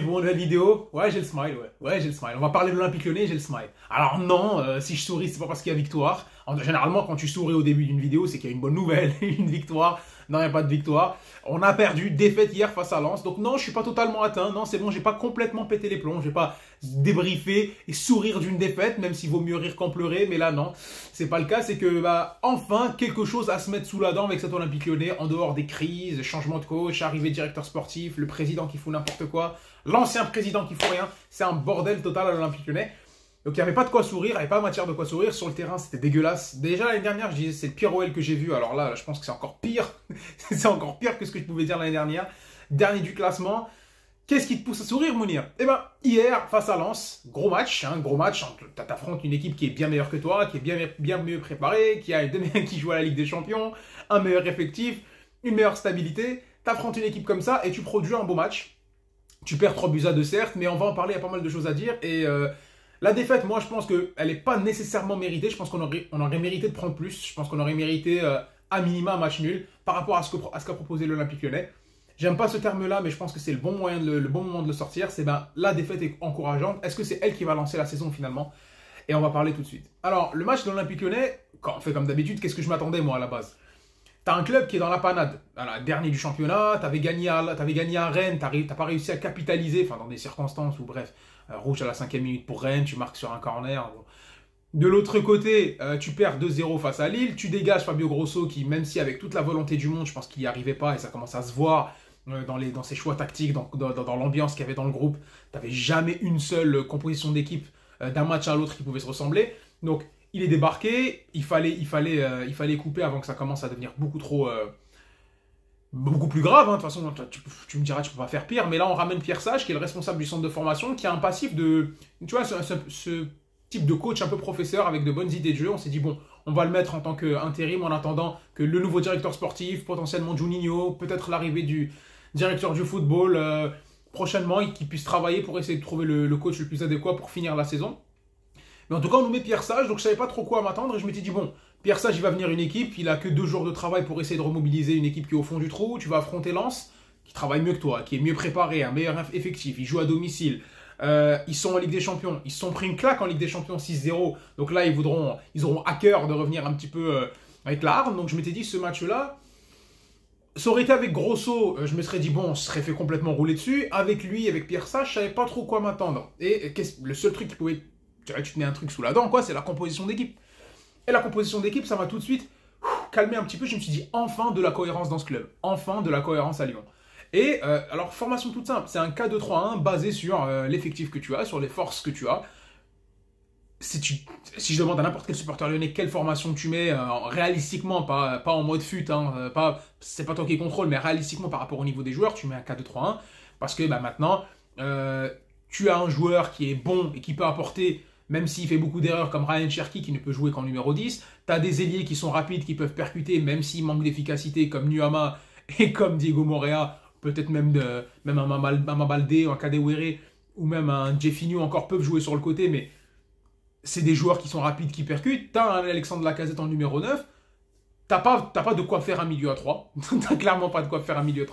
Bon, la vidéo, ouais, j'ai le smile, ouais. Ouais, j'ai le smile. On va parler de l'Olympique Lyonnais, j'ai le smile. Alors non, si je souris, c'est pas parce qu'il y a victoire. Généralement, quand tu souris au début d'une vidéo, c'est qu'il y a une bonne nouvelle, une victoire. Non, il n'y a pas de victoire. On a perdu, défaite hier face à Lens. Donc non, je suis pas totalement atteint. Non, c'est bon, j'ai pas complètement pété les plombs. Je vais pas débriefer et sourire d'une défaite, même s'il vaut mieux rire qu'en pleurer. Mais là, non, c'est pas le cas. C'est que, enfin, quelque chose à se mettre sous la dent avec cet Olympique Lyonnais, en dehors des crises, changement de coach, arrivée de directeur sportif, le président qui fout n'importe quoi, l'ancien président qui fout rien. C'est un bordel total à l'Olympique Lyonnais. Donc il n'y avait pas de quoi sourire, il n'y avait pas matière de quoi sourire. Sur le terrain, c'était dégueulasse. Déjà l'année dernière, je disais c'est le pire OL que j'ai vu. Alors là, je pense que c'est encore pire. C'est encore pire que ce que je pouvais dire l'année dernière. Dernier du classement. Qu'est-ce qui te pousse à sourire, Mounir? Eh ben, hier, face à Lens, gros match. T'affrontes une équipe qui est bien meilleure que toi, qui est bien mieux préparée, qui a qui joue à la Ligue des Champions, un meilleur effectif, une meilleure stabilité. T'affrontes une équipe comme ça et tu produis un beau match. Tu perds 3-2 certes, mais on va en parler, il y a pas mal de choses à dire. Et la défaite, moi, je pense qu'elle n'est pas nécessairement méritée. Je pense qu'on aurait mérité de prendre plus. Je pense qu'on aurait mérité, à minima, un match nul par rapport à ce qu'a proposé l'Olympique Lyonnais. J'aime pas ce terme-là, mais je pense que c'est le bon moyen, le bon moment de le sortir. C'est la défaite est encourageante. Est-ce que c'est elle qui va lancer la saison finalement? Et on va parler tout de suite. Alors, le match de l'Olympique Lyonnais, quand on fait comme d'habitude, qu'est-ce que je m'attendais, moi, à la base? T'as un club qui est dans la panade. Voilà, dernier du championnat, t'avais gagné à Rennes, t'as pas réussi à capitaliser, enfin dans des circonstances où bref, rouge à la 5e minute pour Rennes, tu marques sur un corner. Bon. De l'autre côté, tu perds 2-0 face à Lille, tu dégages Fabio Grosso qui, même si avec toute la volonté du monde, je pense qu'il n'y arrivait pas et ça commence à se voir dans ses choix tactiques, dans l'ambiance qu'il y avait dans le groupe, t'avais jamais une seule composition d'équipe d'un match à l'autre qui pouvait se ressembler. Donc il est débarqué, il fallait couper avant que ça commence à devenir beaucoup plus grave. Hein. De toute façon, tu me diras, tu peux pas faire pire. Mais là, on ramène Pierre Sage, qui est le responsable du centre de formation, qui a un passif de... Tu vois, ce type de coach un peu professeur avec de bonnes idées de jeu. On s'est dit, bon, on va le mettre en tant qu'intérim en attendant que le nouveau directeur sportif, potentiellement Juninho, peut-être l'arrivée du directeur du football, prochainement, qui puisse travailler pour essayer de trouver le coach le plus adéquat pour finir la saison. Mais en tout cas, on nous met Pierre Sage, donc je savais pas trop quoi m'attendre. Et je m'étais dit, bon, Pierre Sage, il va venir une équipe, il a que 2 jours de travail pour essayer de remobiliser une équipe qui est au fond du trou. Tu vas affronter Lens, qui travaille mieux que toi, qui est mieux préparé, un meilleur effectif, il joue à domicile. Ils sont en Ligue des Champions, ils se sont pris une claque en Ligue des Champions 6-0. Donc là, ils auront à cœur de revenir un petit peu avec la hargne. Donc je m'étais dit, ce match-là, ça aurait été avec Grosso, je me serais dit, bon, on se serait fait complètement rouler dessus. Avec lui, avec Pierre Sage, je savais pas trop quoi m'attendre. Et le seul truc qui pouvait... Tu te mets un truc sous la dent, quoi, c'est la composition d'équipe. Et la composition d'équipe, ça m'a tout de suite calmé un petit peu. Je me suis dit, enfin de la cohérence dans ce club. Enfin de la cohérence à Lyon. Et alors, formation toute simple. C'est un 4-2-3-1 basé sur l'effectif que tu as, sur les forces que tu as. Si je demande à n'importe quel supporter lyonnais quelle formation tu mets, réalistiquement, pas en mode fut, hein, c'est pas toi qui contrôle, mais réalistiquement par rapport au niveau des joueurs, tu mets un 4-2-3-1. Parce que maintenant, tu as un joueur qui est bon et qui peut apporter... Même s'il fait beaucoup d'erreurs comme Ryan Cherki qui ne peut jouer qu'en numéro 10, tu as des ailiers qui sont rapides, qui peuvent percuter, même s'ils manquent d'efficacité comme Nuama et comme Diego Morea, peut-être même un Mabaldé, un Kadewere ou même un Jeffinho encore peuvent jouer sur le côté, mais c'est des joueurs qui sont rapides, qui percutent. Tu as un Alexandre Lacazette en numéro 9, t'as pas de quoi faire un milieu à 3. T'as clairement pas de quoi faire un milieu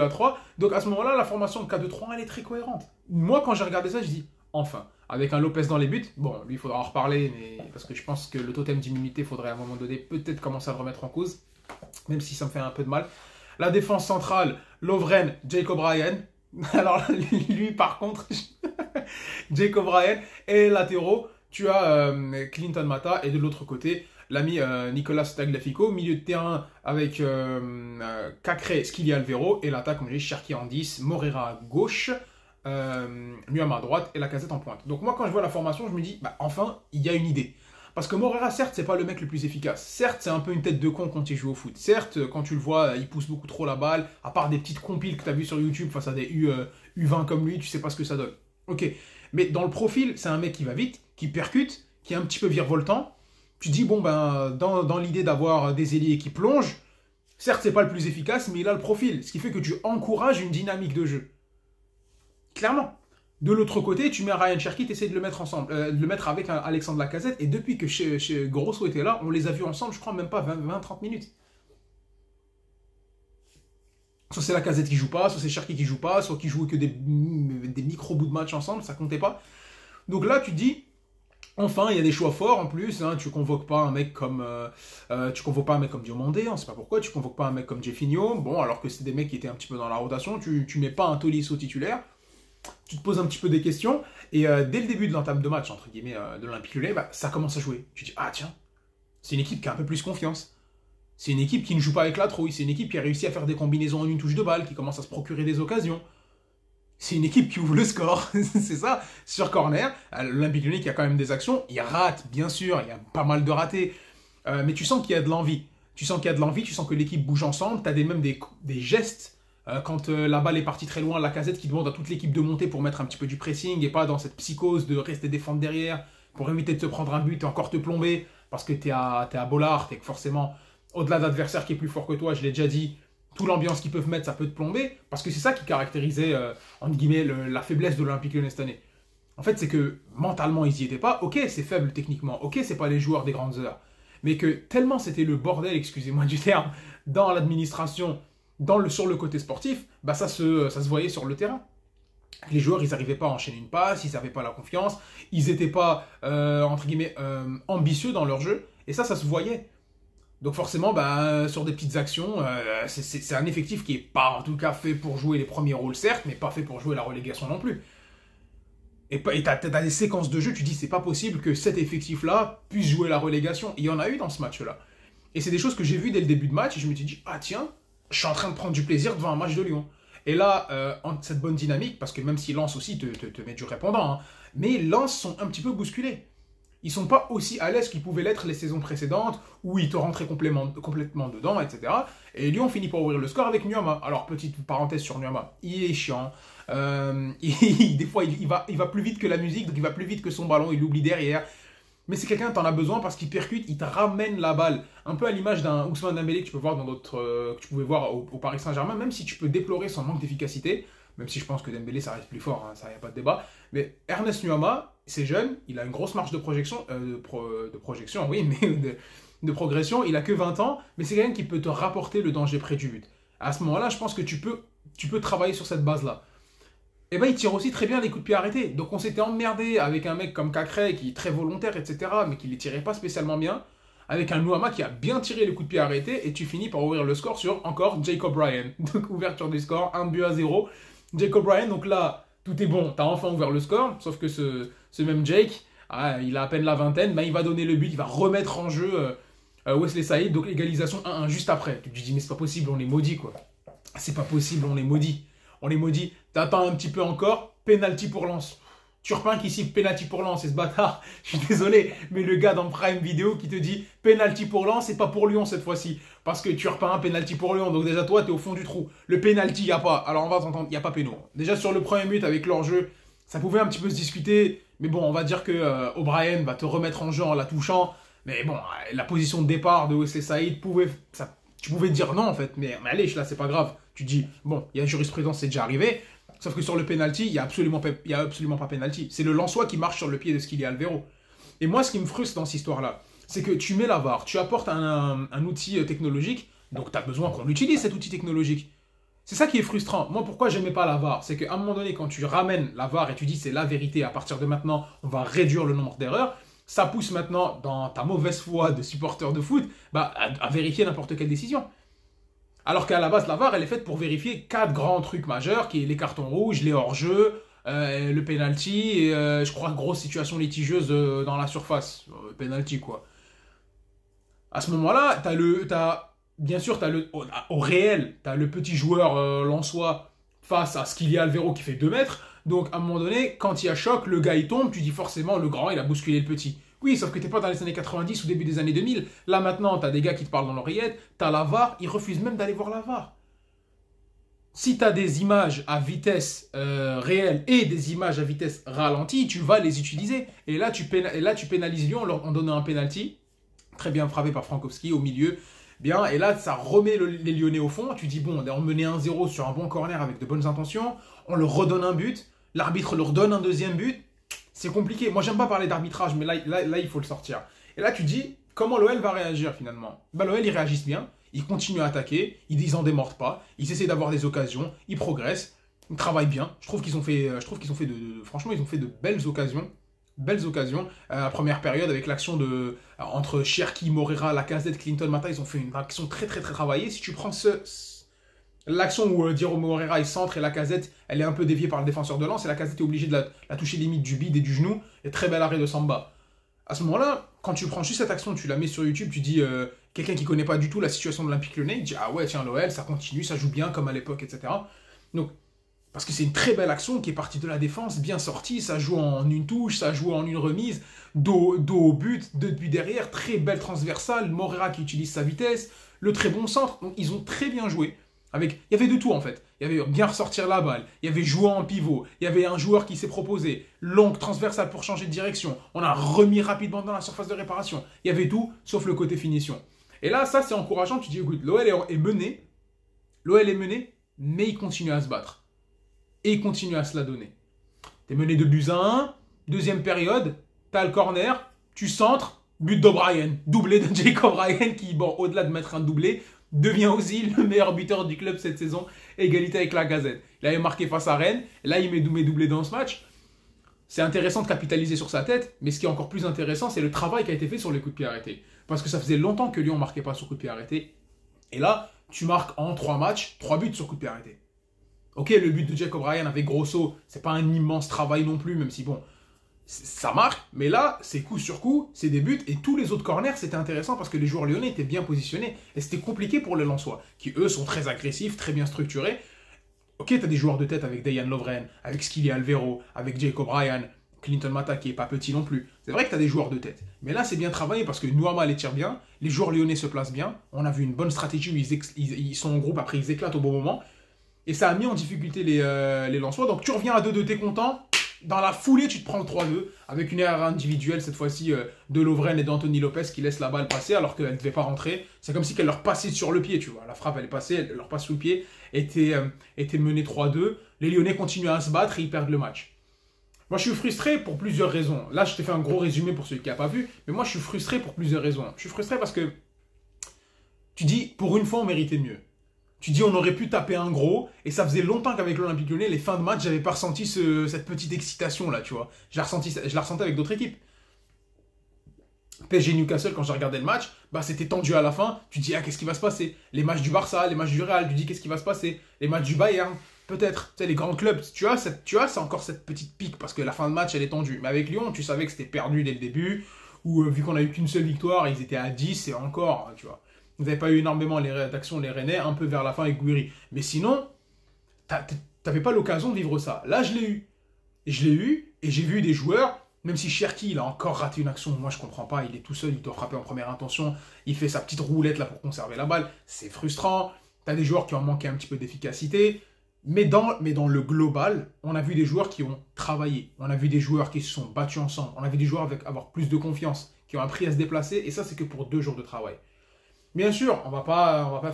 à 3. Donc à ce moment-là, la formation de 4-2-3, elle est très cohérente. Moi, quand j'ai regardé ça, je dis, enfin, avec un Lopez dans les buts, bon, lui, il faudra en reparler, mais parce que je pense que le totem d'immunité, faudrait à un moment donné peut-être commencer à le remettre en cause, même si ça me fait un peu de mal. La défense centrale, Lovren, Jacob Ryan. Alors lui, par contre, Jacob Ryan. Et les latéraux, tu as Clinton Mata, et de l'autre côté, l'ami Nicolas Tagliafico, milieu de terrain avec Cacré, Skili Alvero, et l'attaque, comme j'ai dit, Cherki en 10, Morera à gauche, Nuama à droite et Lacazette en pointe. Donc moi, quand je vois la formation, je me dis, enfin, il y a une idée. Parce que Morera, certes, c'est pas le mec le plus efficace. Certes, c'est un peu une tête de con quand il joue au foot. Certes, quand tu le vois, il pousse beaucoup trop la balle. À part des petites compiles que tu as vues sur YouTube face à des U20 comme lui, tu sais pas ce que ça donne. Ok. Mais dans le profil, c'est un mec qui va vite, qui percute, qui est un petit peu virevoltant. Tu dis, bon, dans l'idée d'avoir des ailiers qui plongent, certes, c'est pas le plus efficace, mais il a le profil. Ce qui fait que tu encourages une dynamique de jeu. Clairement. De l'autre côté, tu mets un Ryan Cherki, tu essaies de le mettre ensemble, de le mettre avec un Alexandre Lacazette, et depuis que chez Grosso était là, on les a vus ensemble, je crois, même pas 20-30 minutes. Soit c'est Lacazette qui joue pas, soit c'est Cherki qui joue pas, soit qui joue que des micro-bouts de match ensemble, ça comptait pas. Donc là, tu te dis, enfin, il y a des choix forts en plus. Hein, tu convoques pas un mec comme Diomandé, on sait pas pourquoi. Tu convoques pas un mec comme Jeffinho. Bon, alors que c'est des mecs qui étaient un petit peu dans la rotation. Tu mets pas un Tolisso titulaire. Tu te poses un petit peu des questions. Et dès le début de l'entame de match, entre guillemets, de l'Olympique Lyonnais, bah, ça commence à jouer. Tu te dis, ah tiens, c'est une équipe qui a un peu plus confiance. C'est une équipe qui ne joue pas avec la trouille. C'est une équipe qui a réussi à faire des combinaisons en une touche de balle, qui commence à se procurer des occasions. C'est une équipe qui ouvre le score, c'est ça. Sur corner, l'Olympique Lyonnais qui a quand même des actions, il rate, bien sûr, il y a pas mal de ratés. Mais tu sens qu'il y a de l'envie. Tu sens qu'il y a de l'envie, tu sens que l'équipe bouge ensemble. Tu as même des gestes. Quand la balle est partie très loin, Lacazette qui demande à toute l'équipe de monter pour mettre un petit peu du pressing et pas dans cette psychose de rester défendre derrière pour éviter de te prendre un but et encore te plomber parce que t'es à Bollard, t'es forcément au-delà d'adversaire qui est plus fort que toi, je l'ai déjà dit. Toute l'ambiance qu'ils peuvent mettre, ça peut te plomber, parce que c'est ça qui caractérisait, entre guillemets, la faiblesse de l'Olympique Lyonnais cette année. En fait, c'est que mentalement, ils y étaient pas. Ok, c'est faible techniquement. Ok, c'est pas les joueurs des grandes heures. Mais que tellement c'était le bordel, excusez-moi du terme, dans l'administration, sur le côté sportif, bah ça se voyait sur le terrain. Les joueurs, ils n'arrivaient pas à enchaîner une passe, ils n'avaient pas la confiance, ils n'étaient pas, entre guillemets, ambitieux dans leur jeu. Et ça se voyait. Donc forcément, bah, sur des petites actions, c'est un effectif qui n'est pas en tout cas fait pour jouer les premiers rôles, certes, mais pas fait pour jouer la relégation non plus. Et t'as des séquences de jeu, tu dis c'est pas possible que cet effectif-là puisse jouer la relégation. Il y en a eu dans ce match-là. Et c'est des choses que j'ai vues dès le début de match et je me suis dit, ah tiens, je suis en train de prendre du plaisir devant un match de Lyon. Et là, cette bonne dynamique, parce que même si Lens aussi te met du répondant, hein, mais Lens sont un petit peu bousculés. Ils sont pas aussi à l'aise qu'ils pouvaient l'être les saisons précédentes, où ils te rentraient complètement dedans, etc. Et Lyon finit par ouvrir le score avec Nuama. Alors, petite parenthèse sur Nuama, il est chiant. Des fois, il va plus vite que la musique, donc il va plus vite que son ballon, il l'oublie derrière. Mais c'est quelqu'un, t'en as besoin parce qu'il percute, il te ramène la balle. Un peu à l'image d'un Ousmane Dembélé que tu peux voir que tu pouvais voir au Paris Saint-Germain, même si tu peux déplorer son manque d'efficacité, même si je pense que Dembélé ça reste plus fort, hein, ça y a pas de débat. Mais Ernest Nuama, c'est jeune, il a une grosse marge de projection, oui, mais de progression, il a que 20 ans, mais c'est quelqu'un qui peut te rapporter le danger près du but. À ce moment-là, je pense que tu peux travailler sur cette base-là. Et ben il tire aussi très bien les coups de pied arrêtés. Donc on s'était emmerdé avec un mec comme Cacré qui est très volontaire, etc., mais qui les tirait pas spécialement bien, avec un Nuama qui a bien tiré les coups de pied arrêtés, et tu finis par ouvrir le score sur encore Jacob Bryan. Donc ouverture du score, 1-0. Jacob Bryan, donc là, tout est bon, t'as enfin ouvert le score, sauf que ce même Jake, il a à peine la vingtaine, ben il va donner le but, il va remettre en jeu Wesley Saïd, donc égalisation 1-1 juste après. Tu te dis mais c'est pas possible, on est maudits quoi. C'est pas possible, on est maudits. On est maudits. T'attends un petit peu encore, penalty pour Lens. Turpin qui siffle penalty pour Lens, c'est ce bâtard. Je suis désolé, mais le gars dans Prime Video qui te dit penalty pour Lens, c'est pas pour Lyon cette fois-ci. Parce que Turpin, penalty pour Lyon. Donc déjà toi, t'es au fond du trou. Le penalty, y a pas. Alors on va t'entendre, y a pas péno. Déjà sur le premier but avec leur jeu, ça pouvait un petit peu se discuter. Mais bon, on va dire que O'Brien va te remettre en jeu en la touchant. Mais bon, la position de départ de Wesley Saïd tu pouvais dire non en fait. Mais allez, là c'est pas grave. Tu dis, bon, il y a jurisprudence, c'est déjà arrivé. Sauf que sur le penalty, il n'y a absolument pas penalty. C'est le Lensois qui marche sur le pied de Skyly Alvaro. Et moi, ce qui me frustre dans cette histoire-là, c'est que tu mets la VAR, tu apportes un outil technologique, donc tu as besoin qu'on utilise cet outil technologique. C'est ça qui est frustrant. Moi, pourquoi j'aimais pas la VAR? C'est qu'à un moment donné, quand tu ramènes la VAR et tu dis c'est la vérité, à partir de maintenant, on va réduire le nombre d'erreurs, ça pousse maintenant, dans ta mauvaise foi de supporter de foot, à vérifier n'importe quelle décision. Alors qu'à la base, la VAR, elle est faite pour vérifier 4 grands trucs majeurs, qui est les cartons rouges, les hors-jeux, le penalty, et je crois grosse situation litigieuse dans la surface. Penalty, quoi. À ce moment-là, bien sûr, au réel, tu as le petit joueur lensois face à Skyly Alvaro qui fait 2 mètres. Donc, à un moment donné, quand il y a choc, le gars, il tombe, tu dis forcément, le grand, il a bousculé le petit. Oui, sauf que t'es pas dans les années 90 ou début des années 2000. Là, maintenant, t'as des gars qui te parlent dans l'oreillette, t'as la VAR, ils refusent même d'aller voir la VAR. Si t'as des images à vitesse réelle et des images à vitesse ralentie, tu vas les utiliser. Et là, tu pénalises Lyon en donnant un penalty. Très bien frappé par Frankowski au milieu. Bien, et là, ça remet les Lyonnais au fond. Tu dis, bon, on menait 1-0 sur un bon corner avec de bonnes intentions. On leur redonne un but. L'arbitre leur donne un deuxième but. C'est compliqué. Moi, j'aime pas parler d'arbitrage, mais là, il faut le sortir. Et là, tu dis, comment l'OL va réagir finalement? L'OL, ils réagissent bien. Ils continuent à attaquer, ils en démordent pas, ils essaient d'avoir des occasions, ils progressent, ils travaillent bien. Je trouve qu'ils ont fait, franchement, ils ont fait de belles occasions. Belles occasions. La première période avec l'action entre Cherki, Moreira, Lacazette, Clinton, Mata, ils ont fait une action très très très travaillée. Si tu prends l'action où Diego Moreira il centre et Lacazette, elle est un peu déviée par le défenseur de Lens et Lacazette est obligé de la toucher limite du bide et du genou. Et très bel arrêt de Samba. À ce moment-là, quand tu prends juste cette action, tu la mets sur YouTube, tu dis quelqu'un qui connaît pas du tout la situation de l'Olympique Lyonnais, il dit ah ouais tiens l'OL ça continue, ça joue bien comme à l'époque, etc. Donc parce que c'est une très belle action qui est partie de la défense, bien sortie, ça joue en une touche, ça joue en une remise, dos au but, depuis derrière, très belle transversale, Moreira qui utilise sa vitesse, le très bon centre, donc ils ont très bien joué. Il y avait de tout en fait. Il y avait bien ressortir la balle, il y avait jouer en pivot, il y avait un joueur qui s'est proposé, longue transversale pour changer de direction, on a remis rapidement dans la surface de réparation. Il y avait tout, sauf le côté finition. Et là, ça c'est encourageant, tu dis écoute, l'OL est mené, mais il continue à se battre. Et il continue à se la donner. T'es mené de buts à 1, deuxième période, t'as le corner, tu centres, but d'O'Brien, doublé de Jacob Ryan qui, bon, au-delà de mettre un doublé, devient aussi le meilleur buteur du club cette saison, égalité avec Lacazette. Il avait marqué face à Rennes, là il met doublé dans ce match. C'est intéressant de capitaliser sur sa tête, mais ce qui est encore plus intéressant, c'est le travail qui a été fait sur les coups de pied arrêtés. Parce que ça faisait longtemps que Lyon ne marquait pas sur coups de pied arrêtés. Et là, tu marques en 3 matchs, 3 buts sur coups de pied arrêtés. Ok, le but de Jacob Ryan avec Grosso, c'est pas un immense travail non plus, même si bon, ça marque, mais là, c'est coup sur coup, c'est des buts, et tous les autres corners, c'était intéressant parce que les joueurs lyonnais étaient bien positionnés, et c'était compliqué pour les Lensois, qui eux sont très agressifs, très bien structurés. Ok, t'as des joueurs de tête avec Dejan Lovren, avec Skili Alvero, avec Jacob Ryan, Clinton Mata qui est pas petit non plus. C'est vrai que t'as des joueurs de tête, mais là c'est bien travaillé parce que Nuama les tire bien, les joueurs lyonnais se placent bien, on a vu une bonne stratégie où ils sont en groupe, après ils éclatent au bon moment. Et ça a mis en difficulté les Lensois. Donc tu reviens à 2-2, t'es content. Dans la foulée, tu te prends le 3-2. Avec une erreur individuelle, cette fois-ci, de Lovren et d'Anthony Lopez qui laissent la balle passer alors qu'elle ne devait pas rentrer. C'est comme si qu'elle leur passait sur le pied, tu vois. La frappe, elle est passée, elle leur passe sous le pied. Était menée 3-2. Les Lyonnais continuent à se battre et ils perdent le match. Moi, je suis frustré pour plusieurs raisons. Là, je t'ai fait un gros résumé pour celui qui n'a pas vu. Mais moi, je suis frustré pour plusieurs raisons. Je suis frustré parce que tu dis, pour une fois, on méritait mieux. Tu dis on aurait pu taper un gros, et ça faisait longtemps qu'avec l'Olympique Lyonnais, les fins de match, j'avais pas ressenti cette petite excitation là, tu vois. Je la ressentais avec d'autres équipes. PSG Newcastle, quand j'ai regardé le match, bah c'était tendu à la fin. Tu dis ah qu'est-ce qui va se passer? Les matchs du Barça, les matchs du Real, tu dis qu'est-ce qui va se passer? Les matchs du Bayern, peut-être. Tu sais les grands clubs, tu as c'est encore cette petite pique parce que la fin de match elle est tendue. Mais avec Lyon, tu savais que c'était perdu dès le début, ou vu qu'on a eu qu'une seule victoire, ils étaient à 10 et encore, tu vois. Vous n'avez pas eu énormément d'actions les Rennais, un peu vers la fin avec Gouiri. Mais sinon, t'avais pas l'occasion de vivre ça. Là, je l'ai eu. Et j'ai vu des joueurs, même si Cherki, il a encore raté une action, moi je comprends pas, il est tout seul, il doit frapper en première intention, il fait sa petite roulette là pour conserver la balle, c'est frustrant. T'as des joueurs qui ont manqué un petit peu d'efficacité. Mais dans le global, on a vu des joueurs qui ont travaillé. On a vu des joueurs qui se sont battus ensemble. On a vu des joueurs avec avoir plus de confiance, qui ont appris à se déplacer. Et ça, c'est que pour 2 jours de travail. Bien sûr,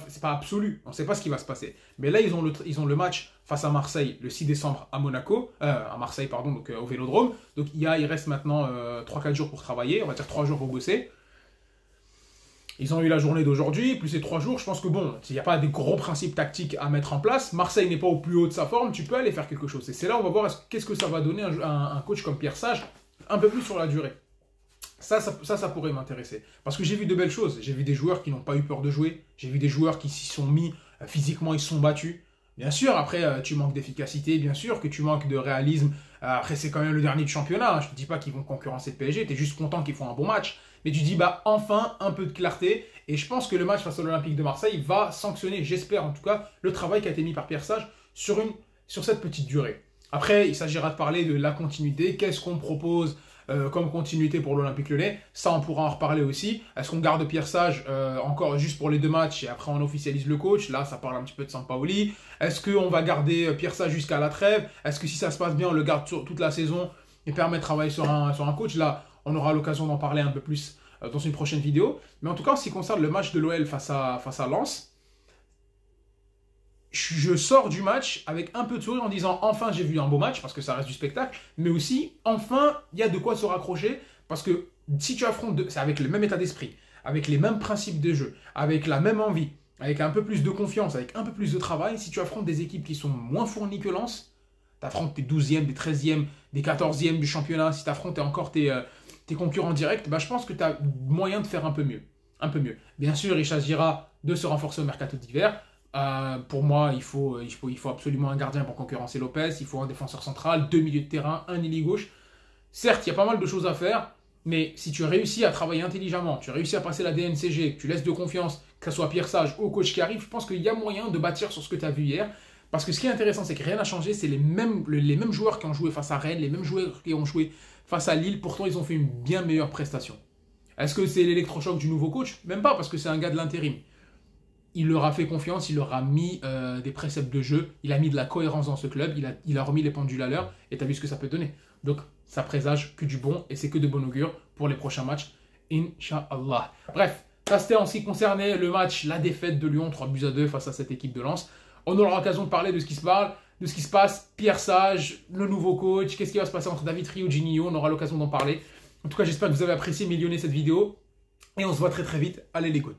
c'est pas absolu, on ne sait pas ce qui va se passer. Mais là, ils ont le match face à Marseille le 6 décembre à Marseille, pardon, donc au Vélodrome. Donc il reste maintenant 3-4 jours pour travailler, on va dire 3 jours pour bosser. Ils ont eu la journée d'aujourd'hui, plus ces 3 jours, je pense que bon, s'il n'y a pas des gros principes tactiques à mettre en place, Marseille n'est pas au plus haut de sa forme, tu peux aller faire quelque chose. Et c'est là où on va voir qu'est-ce que ça va donner un coach comme Pierre Sage, un peu plus sur la durée. Ça pourrait m'intéresser. Parce que j'ai vu de belles choses. J'ai vu des joueurs qui n'ont pas eu peur de jouer. J'ai vu des joueurs qui s'y sont mis physiquement, ils se sont battus. Bien sûr, après, tu manques d'efficacité. Bien sûr que tu manques de réalisme. Après, c'est quand même le dernier du championnat. Je ne te dis pas qu'ils vont concurrencer le PSG. Tu es juste content qu'ils font un bon match. Mais tu dis, bah, enfin, un peu de clarté. Et je pense que le match face à l'Olympique de Marseille va sanctionner, j'espère en tout cas, le travail qui a été mis par Pierre Sage sur cette petite durée. Après, il s'agira de parler de la continuité. Qu'est-ce qu'on propose comme continuité pour l'Olympique Lyonnais? Ça, on pourra en reparler aussi. Est-ce qu'on garde Pierre Sage encore juste pour les 2 matchs et après on officialise le coach? Là, ça parle un petit peu de Sampaoli. Est-ce qu'on va garder Pierre Sage jusqu'à la trêve? Est-ce que si ça se passe bien, on le garde sur toute la saison et permet de travailler sur un coach? Là, on aura l'occasion d'en parler un peu plus dans une prochaine vidéo. Mais en tout cas, en ce qui concerne le match de l'OL face à Lens, je sors du match avec un peu de sourire en disant enfin j'ai vu un beau match parce que ça reste du spectacle, mais aussi enfin il y a de quoi se raccrocher parce que si tu affrontes, c'est avec le même état d'esprit, avec les mêmes principes de jeu, avec la même envie, avec un peu plus de confiance, avec un peu plus de travail, si tu affrontes des équipes qui sont moins fournies que Lens, tu affrontes tes 12e, des 13e, des 14e du championnat, si tu affrontes encore tes concurrents directs, bah, je pense que tu as moyen de faire un peu mieux. Un peu mieux. Bien sûr, il s'agira de se renforcer au mercato d'hiver. Pour moi, il faut absolument un gardien pour concurrencer Lopez, il faut un défenseur central, 2 milieux de terrain, un ailier gauche. Certes, il y a pas mal de choses à faire, mais si tu réussis à travailler intelligemment, tu réussis à passer la DNCG, que tu laisses de confiance, que ce soit Pierre Sage ou au coach qui arrive, je pense qu'il y a moyen de bâtir sur ce que tu as vu hier. Parce que ce qui est intéressant, c'est que rien n'a changé, c'est les mêmes joueurs qui ont joué face à Rennes, les mêmes joueurs qui ont joué face à Lille, pourtant ils ont fait une bien meilleure prestation. Est-ce que c'est l'électrochoc du nouveau coach? Même pas, parce que c'est un gars de l'intérim. Il leur a fait confiance, il leur a mis des préceptes de jeu, il a mis de la cohérence dans ce club, il a remis les pendules à l'heure, et tu as vu ce que ça peut donner. Donc, ça présage que du bon, et c'est que de bon augure pour les prochains matchs, Inch'Allah. Bref, ça c'était en ce qui concernait le match, la défaite de Lyon, 3-2 face à cette équipe de Lens. On aura l'occasion de parler de ce qui se passe, Pierre Sage, le nouveau coach, qu'est-ce qui va se passer entre David Rio et Ginio, on aura l'occasion d'en parler. En tout cas, j'espère que vous avez apprécié, millionner cette vidéo, et on se voit très très vite. Allez les couilles.